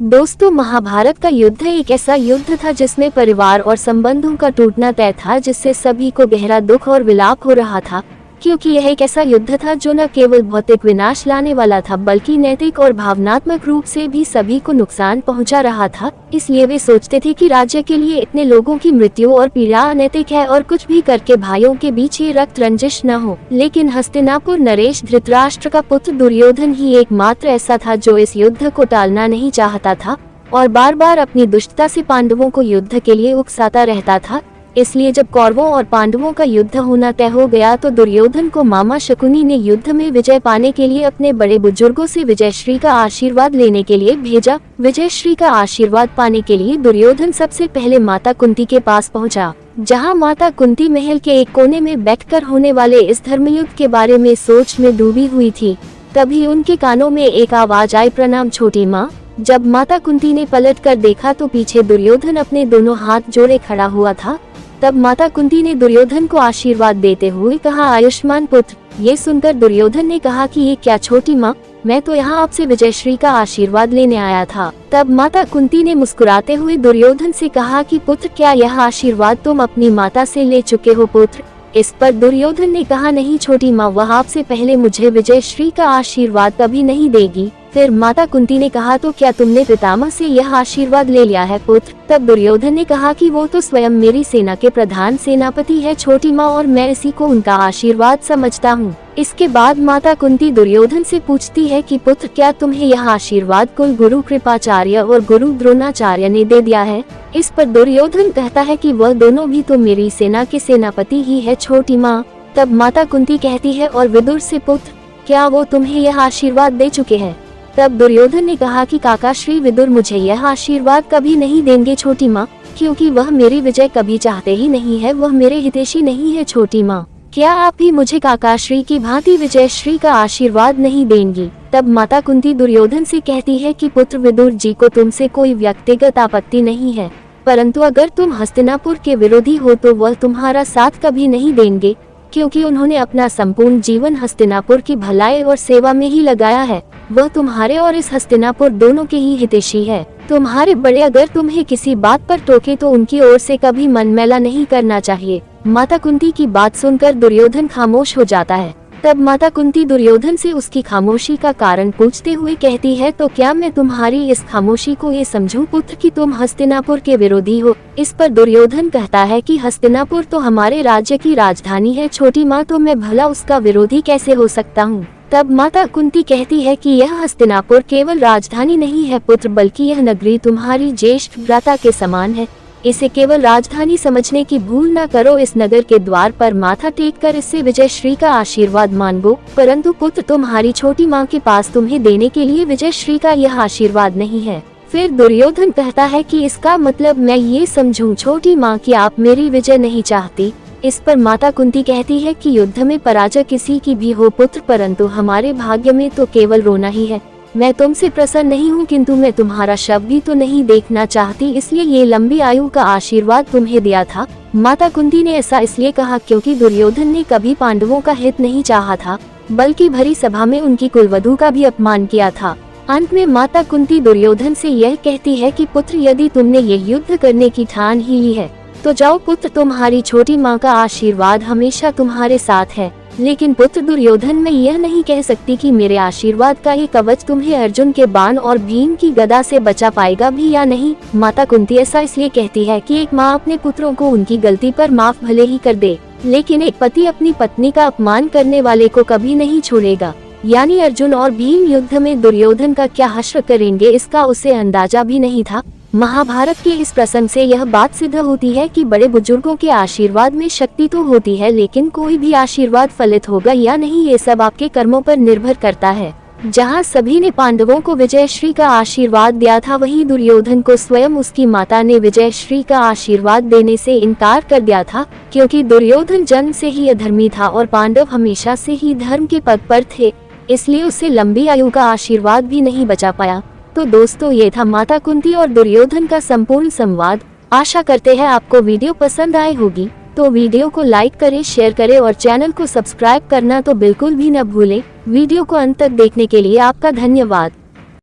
दोस्तों, महाभारत का युद्ध एक ऐसा युद्ध था जिसमें परिवार और संबंधों का टूटना तय था, जिससे सभी को गहरा दुख और विलाप हो रहा था, क्योंकि यह एक ऐसा युद्ध था जो न केवल भौतिक विनाश लाने वाला था बल्कि नैतिक और भावनात्मक रूप से भी सभी को नुकसान पहुंचा रहा था। इसलिए वे सोचते थे कि राज्य के लिए इतने लोगों की मृत्यु और पीड़ा अनैतिक है और कुछ भी करके भाइयों के बीच ये रक्त रंजिश न हो। लेकिन हस्तिनापुर नरेश धृतराष्ट्र का पुत्र दुर्योधन ही एकमात्र ऐसा था जो इस युद्ध को टालना नहीं चाहता था और बार बार अपनी दुष्टता से पांडवों को युद्ध के लिए उकसाता रहता था। इसलिए जब कौरवों और पांडवों का युद्ध होना तय हो गया तो दुर्योधन को मामा शकुनी ने युद्ध में विजय पाने के लिए अपने बड़े बुजुर्गों से विजयश्री का आशीर्वाद लेने के लिए भेजा। विजयश्री का आशीर्वाद पाने के लिए दुर्योधन सबसे पहले माता कुंती के पास पहुंचा, जहां माता कुंती महल के एक कोने में बैठकर होने वाले इस धर्मयुद्ध के बारे में सोच में डूबी हुई थी। तभी उनके कानों में एक आवाज आई, प्रणाम छोटी माँ। जब माता कुंती ने पलट कर देखा तो पीछे दुर्योधन अपने दोनों हाथ जोड़े खड़ा हुआ था। तब माता कुंती ने दुर्योधन को आशीर्वाद देते हुए कहा, आयुष्मान पुत्र। ये सुनकर दुर्योधन ने कहा कि ये क्या छोटी माँ, मैं तो यहाँ आपसे विजयश्री का आशीर्वाद लेने आया था। तब माता कुंती ने मुस्कुराते हुए दुर्योधन से कहा कि पुत्र, क्या यह आशीर्वाद तुम अपनी माता से ले चुके हो पुत्र? इस पर दुर्योधन ने कहा, नहीं छोटी माँ, वह आपसे पहले मुझे विजयश्री का आशीर्वाद कभी नहीं देगी। फिर माता कुंती ने कहा, तो क्या तुमने पितामह से यह आशीर्वाद ले लिया है पुत्र? तब दुर्योधन ने कहा कि वो तो स्वयं मेरी सेना के प्रधान सेनापति है छोटी माँ, और मैं इसी को उनका आशीर्वाद समझता हूँ। इसके बाद माता कुंती दुर्योधन से पूछती है कि पुत्र, क्या तुम्हें यह आशीर्वाद कुल गुरु कृपाचार्य और गुरु द्रोणाचार्य ने दे दिया है? इस पर दुर्योधन कहता है कि वह दोनों भी तो मेरी सेना के सेनापति ही है छोटी माँ। तब माता कुंती कहती है, और विदुर से पुत्र, क्या वो तुम्हें यह आशीर्वाद दे चुके हैं? तब दुर्योधन ने कहा कि काका श्री विदुर मुझे यह आशीर्वाद कभी नहीं देंगे छोटी माँ, क्योंकि वह मेरी विजय कभी चाहते ही नहीं है, वह मेरे हितैषी नहीं है छोटी माँ। क्या आप भी मुझे काका श्री की भांति विजयश्री का आशीर्वाद नहीं देंगी? तब माता कुंती दुर्योधन से कहती है कि पुत्र विदुर जी को तुमसे कोई व्यक्तिगत आपत्ति नहीं है, परंतु अगर तुम हस्तिनापुर के विरोधी हो तो वह तुम्हारा साथ कभी नहीं देंगे, क्योंकि उन्होंने अपना संपूर्ण जीवन हस्तिनापुर की भलाई और सेवा में ही लगाया है। वह तुम्हारे और इस हस्तिनापुर दोनों के ही हितैषी है। तुम्हारे बड़े अगर तुम्हें किसी बात पर टोके तो उनकी ओर से कभी मन मैला नहीं करना चाहिए। माता कुंती की बात सुनकर दुर्योधन खामोश हो जाता है। तब माता कुंती दुर्योधन से उसकी खामोशी का कारण पूछते हुए कहती है, तो क्या मैं तुम्हारी इस खामोशी को ये समझूं पुत्र कि तुम हस्तिनापुर के विरोधी हो? इस पर दुर्योधन कहता है कि हस्तिनापुर तो हमारे राज्य की राजधानी है छोटी माँ, तो मैं भला उसका विरोधी कैसे हो सकता हूँ? तब माता कुंती कहती है कि यह हस्तिनापुर केवल राजधानी नहीं है पुत्र, बल्कि यह नगरी तुम्हारी ज्येष्ठ भ्राता के समान है। इसे केवल राजधानी समझने की भूल न करो। इस नगर के द्वार पर माथा टेक कर इससे विजयश्री का आशीर्वाद मांगो। परंतु पुत्र, तुम्हारी छोटी माँ के पास तुम्हें देने के लिए विजयश्री का यह आशीर्वाद नहीं है। फिर दुर्योधन कहता है कि इसका मतलब मैं ये समझूं छोटी माँ कि आप मेरी विजय नहीं चाहती। इस पर माता कुंती कहती है कि युद्ध में पराजय किसी की भी हो पुत्र, परंतु हमारे भाग्य में तो केवल रोना ही है। मैं तुमसे प्रसन्न नहीं हूँ, किंतु मैं तुम्हारा शव भी तो नहीं देखना चाहती, इसलिए ये लंबी आयु का आशीर्वाद तुम्हें दिया था। माता कुंती ने ऐसा इसलिए कहा क्योंकि दुर्योधन ने कभी पांडवों का हित नहीं चाहा था, बल्कि भरी सभा में उनकी कुलवधू का भी अपमान किया था। अंत में माता कुंती दुर्योधन से यह कहती है कि पुत्र, यदि तुमने ये युद्ध करने की ठान ही ली है तो जाओ पुत्र, तुम्हारी छोटी माँ का आशीर्वाद हमेशा तुम्हारे साथ है। लेकिन पुत्र दुर्योधन, मैं यह नहीं कह सकती कि मेरे आशीर्वाद का ये कवच तुम्हें अर्जुन के बाण और भीम की गदा से बचा पाएगा भी या नहीं। माता कुंती ऐसा इसलिए कहती है कि एक माँ अपने पुत्रों को उनकी गलती पर माफ भले ही कर दे, लेकिन एक पति अपनी पत्नी का अपमान करने वाले को कभी नहीं छोड़ेगा। यानी अर्जुन और भीम युद्ध में दुर्योधन का क्या हश्र करेंगे, इसका उसे अंदाजा भी नहीं था। महाभारत के इस प्रसंग से यह बात सिद्ध होती है कि बड़े बुजुर्गों के आशीर्वाद में शक्ति तो होती है, लेकिन कोई भी आशीर्वाद फलित होगा या नहीं ये सब आपके कर्मों पर निर्भर करता है। जहाँ सभी ने पांडवों को विजयश्री का आशीर्वाद दिया था, वहीं दुर्योधन को स्वयं उसकी माता ने विजयश्री का आशीर्वाद देने से इनकार कर दिया था, क्योंकि दुर्योधन जन्म से ही अधर्मी था और पांडव हमेशा से ही धर्म के पद पर थे, इसलिए उसे लंबी आयु का आशीर्वाद भी नहीं बचा पाया। तो दोस्तों, ये था माता कुंती और दुर्योधन का संपूर्ण संवाद। आशा करते हैं आपको वीडियो पसंद आई होगी, तो वीडियो को लाइक करें, शेयर करें और चैनल को सब्सक्राइब करना तो बिल्कुल भी न भूलें। वीडियो को अंत तक देखने के लिए आपका धन्यवाद।